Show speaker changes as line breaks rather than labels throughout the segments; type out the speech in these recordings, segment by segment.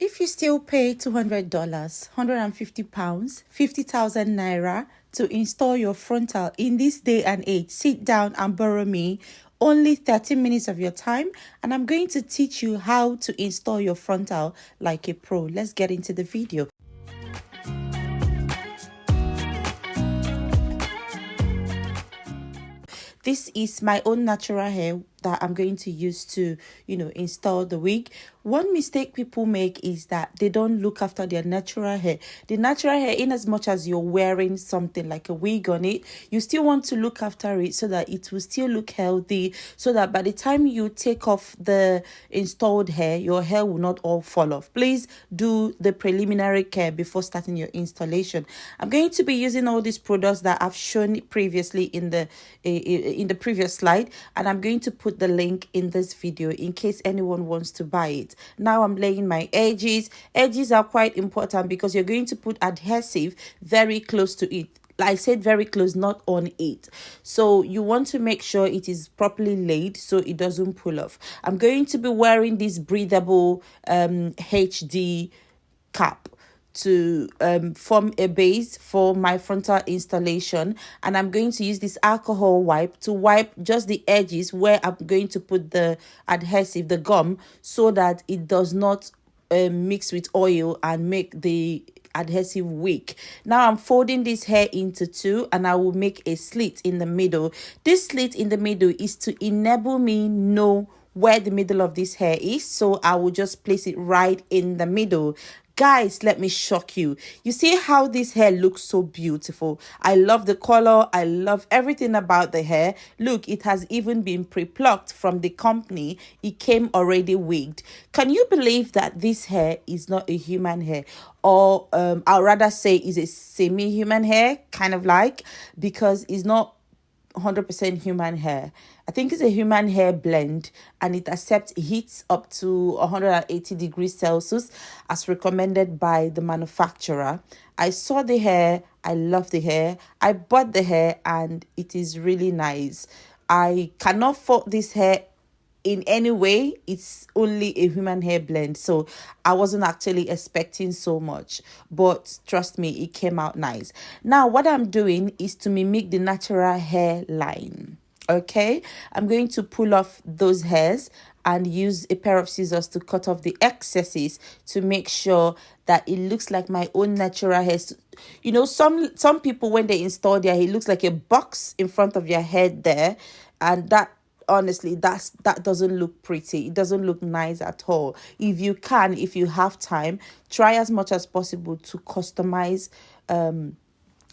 If you still pay $200, £150, 50,000 naira to install your frontal in this day and age, sit down and borrow me only 30 minutes of your time, and I'm going to teach you how to install your frontal like a pro. Let's get into the video. This is my own natural hair that I'm going to use to, install the wig. One mistake people make is that they don't look after their natural hair. The natural hair, in as much as you're wearing something like a wig on it, you still want to look after it so that it will still look healthy, so that by the time you take off the installed hair, your hair will not all fall off. Please do the preliminary care before starting your installation. I'm going to be using all these products that I've shown previously in the previous slide, and I'm going to put the link in this video in case anyone wants to buy it. Now I'm laying my edges. Edges are quite important because you're going to put adhesive very close to it. Like I said, very close, not on it. So you want to make sure it is properly laid so it doesn't pull off. I'm going to be wearing this breathable HD cap to form a base for my frontal installation, and I'm going to use this alcohol wipe to wipe just the edges where I'm going to put the adhesive, the gum, so that it does not mix with oil and make the adhesive weak. Now I'm folding this hair into two, and I will make a slit in the middle. This slit in the middle is to enable me know where the middle of this hair is, so I will just place it right in the middle. Guys, let me shock you. You see how this hair looks so beautiful? I love the color. I love everything about the hair. Look, it has even been pre-plucked from the company. It came already wigged. Can you believe that this hair is not a human hair? Or I'd rather say is a semi-human hair, kind of like, because it's not 100% human hair. I think it's a human hair blend, and it accepts heat up to 180 degrees Celsius as recommended by the manufacturer. I saw the hair. I love the hair. I bought the hair, and it is really nice. I cannot fault this hair in any way. It's only a human hair blend, so I wasn't actually expecting so much, but trust me, it came out nice. Now what I'm doing is to mimic the natural hairline. Okay, I'm going to pull off those hairs and use a pair of scissors to cut off the excesses to make sure that it looks like my own natural hair. You know, some people, when they install their hair, it looks like a box in front of your head there, and that, honestly, that doesn't look pretty. It doesn't look nice at all. If you have time, try as much as possible to customize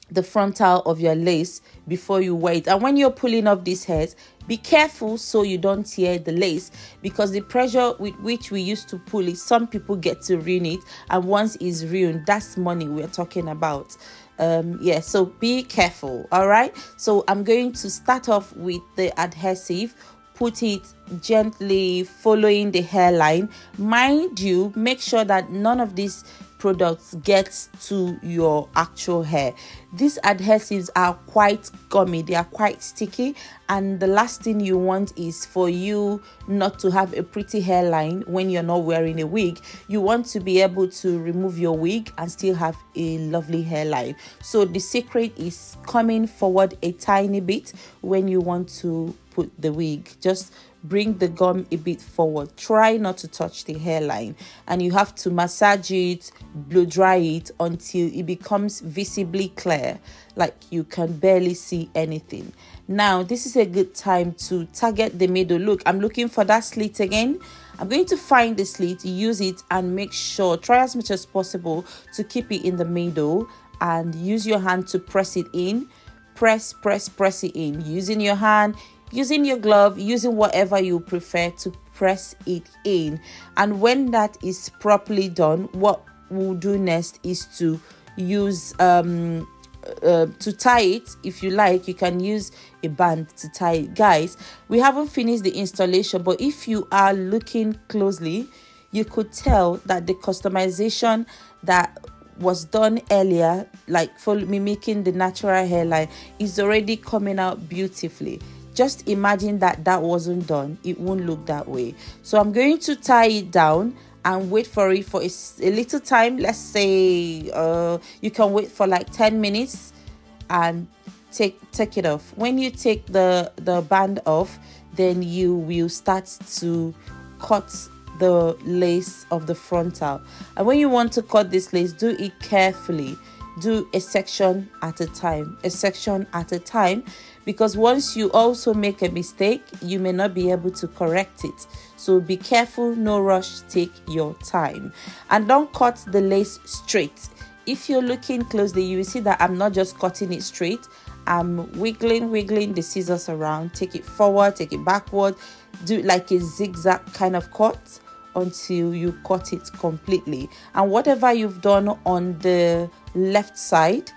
the frontal of your lace before you wear it. And when you're pulling off these hairs, be careful so you don't tear the lace, because the pressure with which we used to pull it, some people get to ruin it, and once it's ruined, that's money we're talking about. So be careful. All right, so I'm going to start off with the adhesive. Put it gently, following the hairline. Mind you, make sure that none of these products gets to your actual hair. These adhesives are quite gummy, they are quite sticky, and the last thing you want is for you not to have a pretty hairline when you're not wearing a wig. You want to be able to remove your wig and still have a lovely hairline. So the secret is coming forward a tiny bit when you want to put the wig. Just bring the gum a bit forward. Try not to touch the hairline, and you have to massage it, blow dry it until it becomes visibly clear, like you can barely see anything. Now this is a good time to target the middle. Look, I'm looking for that slit again. I'm going to find the slit, use it, and make sure, try as much as possible to keep it in the middle, and use your hand to press it in. Press it in, using your hand, using your glove, using whatever you prefer to press it in. And when that is properly done, what we'll do next is to use to tie it. If you like, you can use a band to tie it. Guys, we haven't finished the installation, but if you are looking closely, you could tell that the customization that was done earlier, like for mimicking the natural hairline, is already coming out beautifully. Just imagine that wasn't done, it won't look that way. So I'm going to tie it down, and wait for it for a little time. Let's say you can wait for like 10 minutes and take it off. When you take the band off, then you will start to cut the lace of the frontal. And when you want to cut this lace, do it carefully. Do a section at a time, because once you also make a mistake, you may not be able to correct it. So be careful, no rush, take your time. And don't cut the lace straight. If you're looking closely, you will see that I'm not just cutting it straight. I'm wiggling the scissors around. Take it forward, take it backward. Do like a zigzag kind of cut until you cut it completely. And whatever you've done on the left side,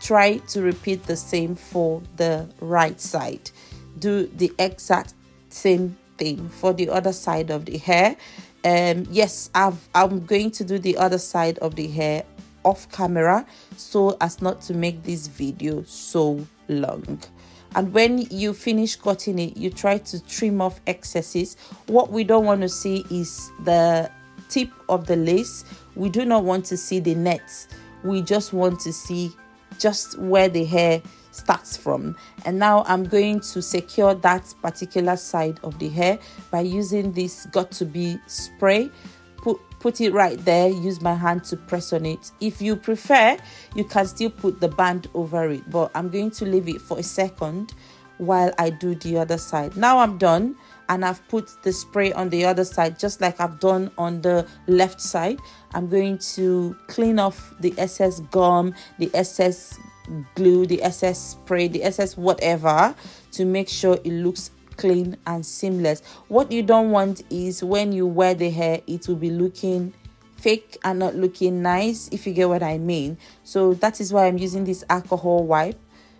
try to repeat the same for the right side. Do the exact same thing for the other side of the hair. Yes, I'm going to do the other side of the hair off camera so as not to make this video so long. And when you finish cutting it, you try to trim off excesses. What we don't want to see is the tip of the lace. We do not want to see the net. We just want to see just where the hair starts from. And now I'm going to secure that particular side of the hair by using this got to be spray. Put it right there. Use my hand to press on it. If you prefer, you can still put the band over it, but I'm going to leave it for a second while I do the other side. Now I'm done, and I've put the spray on the other side just like I've done on the left side. I'm going to clean off the excess gum, the excess glue, the excess spray, the excess whatever, to make sure it looks clean and seamless. What you don't want is when you wear the hair, it will be looking fake and not looking nice, if you get what I mean. So that is why I'm using this alcohol wipe,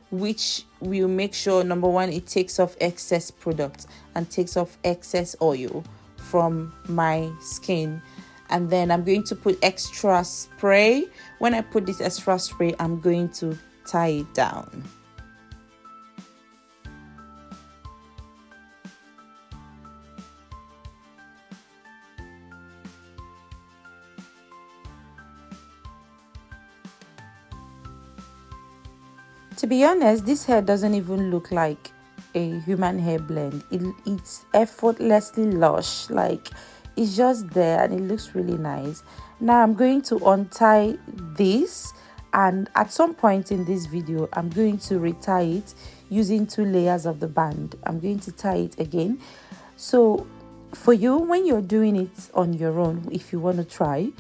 which will make sure, number one, it takes off excess product and takes off excess oil from my skin. And then I'm going to put extra spray. When I put this extra spray, I'm going to tie it down. To be honest, this hair doesn't even look like a human hair blend. It's effortlessly lush. Like, it's just there and it looks really nice. Now I'm going to untie this, and at some point in this video, I'm going to retie it using 2 layers of the band. I'm going to tie it again. So for you, when you're doing it on your own, if you want to try,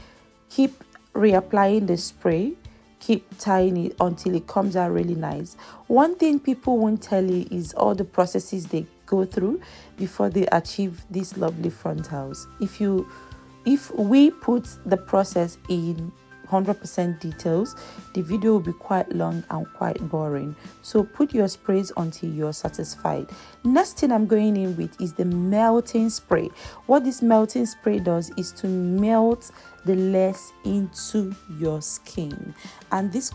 keep reapplying the spray. Keep tying it until it comes out really nice. One thing people won't tell you is all the processes they go through before they achieve these lovely frontals. If we put the process in 100% details, the video will be quite long and quite boring. So put your sprays until you're satisfied. Next thing I'm going in with is the melting spray. What this melting spray does is to melt the lace into your skin. And this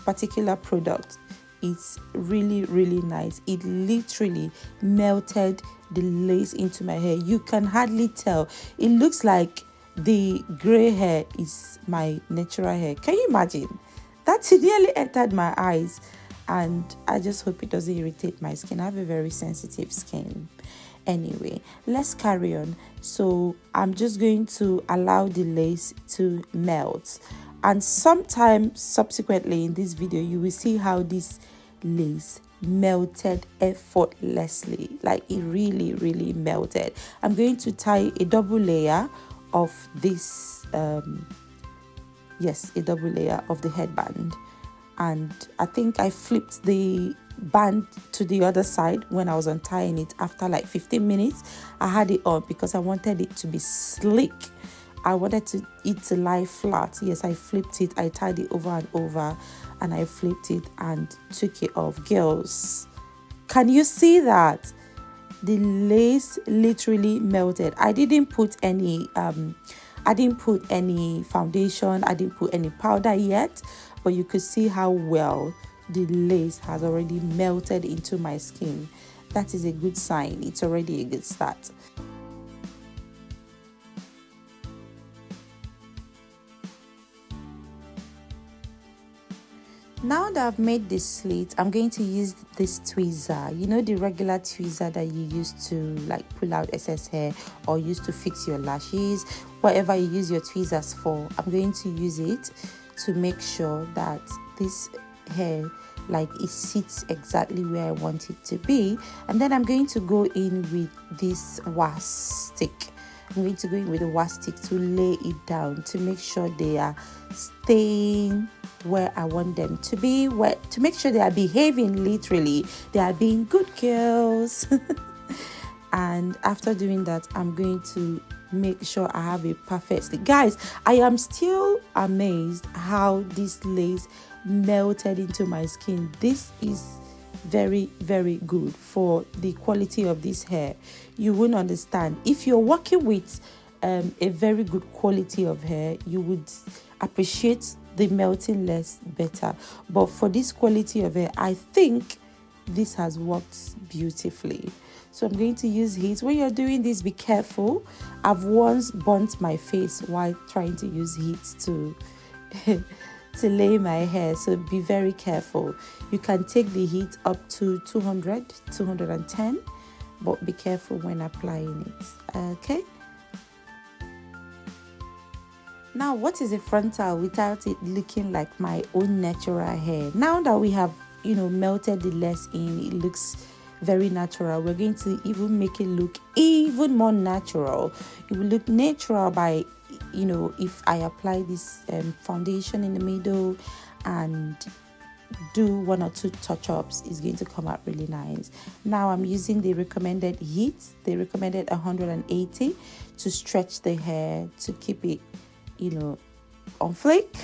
particular product is really, really nice. It literally melted the lace into my hair. You can hardly tell. It looks like the gray hair is my natural hair. Can you imagine? That nearly entered my eyes, and I just hope it doesn't irritate my skin. I have a very sensitive skin. Anyway, let's carry on. So I'm just going to allow the lace to melt, and sometime subsequently in this video you will see how this lace melted effortlessly. Like, it really melted. I'm going to tie a double layer of this a double layer of the headband, and I think I flipped the band to the other side when I was untying it. After like 15 minutes, I had it on because I wanted it to be slick. I wanted it to lie flat. Yes, I flipped it. I tied it over and over, and I flipped it and took it off. Girls, can you see that? The lace literally melted. I didn't put any foundation. I didn't put any powder yet, but you could see how well the lace has already melted into my skin. That is a good sign. It's already a good start. Now that I've made this slit, I'm going to use this tweezer. You know, the regular tweezer that you use to like pull out excess hair or use to fix your lashes, whatever you use your tweezers for. I'm going to use it to make sure that this hair, like, it sits exactly where I want it to be. And then I'm going to go in with this wax stick. I'm going to go in with a wax stick to lay it down to make sure they are staying where I want them to be, to make sure they are behaving, literally they are being good girls. And after doing that, I'm going to make sure I have a perfect slit. Guys, I am still amazed how this lace melted into my skin. This is very, very good for the quality of this hair. You won't understand. If you're working with a very good quality of hair, you would appreciate the melting less better. But for this quality of hair, I think this has worked beautifully. So I'm going to use heat. When you're doing this, be careful. I've once burnt my face while trying to use heat to to lay my hair, so be very careful. You can take the heat up to 200, 210, but be careful when applying it. Okay. Now, what is a frontal without it looking like my own natural hair? Now that we have, melted the lace in, it looks very natural. We're going to even make it look even more natural. It will look natural by, if I apply this foundation in the middle and do one or two touch-ups, it's going to come out really nice. Now I'm using the recommended heat. They recommended 180 to stretch the hair, to keep it on flake.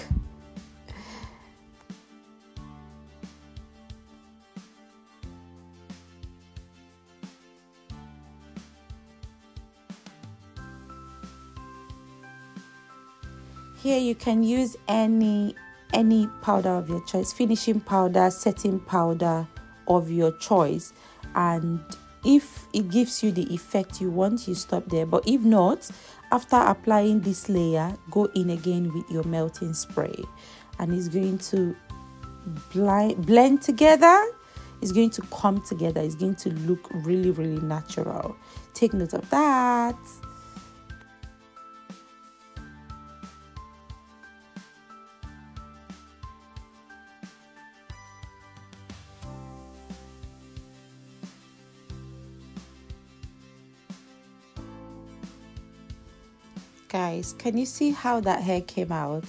Here you can use any powder of your choice, finishing powder, setting powder of your choice, and if it gives you the effect you want, you stop there. But if not, after applying this layer, go in again with your melting spray, and it's going to blend together. It's going to come together. It's going to look really, really natural. Take note of that. Guys, can you see how that hair came out?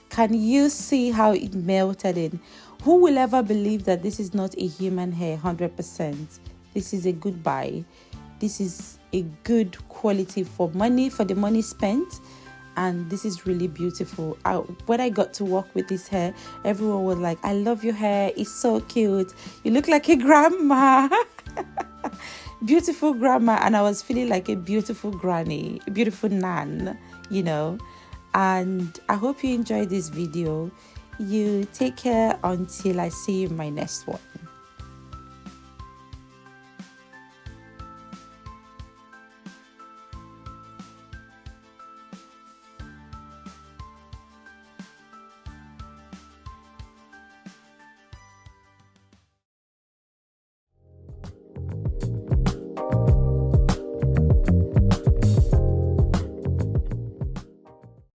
Can you see how it melted in? Who will ever believe that this is not a human hair? 100%. This is a good buy. This is a good quality for money, for the money spent. And this is really beautiful. When I got to work with this hair, everyone was like, I love your hair. It's so cute. You look like a grandma. Beautiful grandma. And I was feeling like a beautiful granny, a beautiful nan, and I hope you enjoyed this video. You take care until I see you in my next one.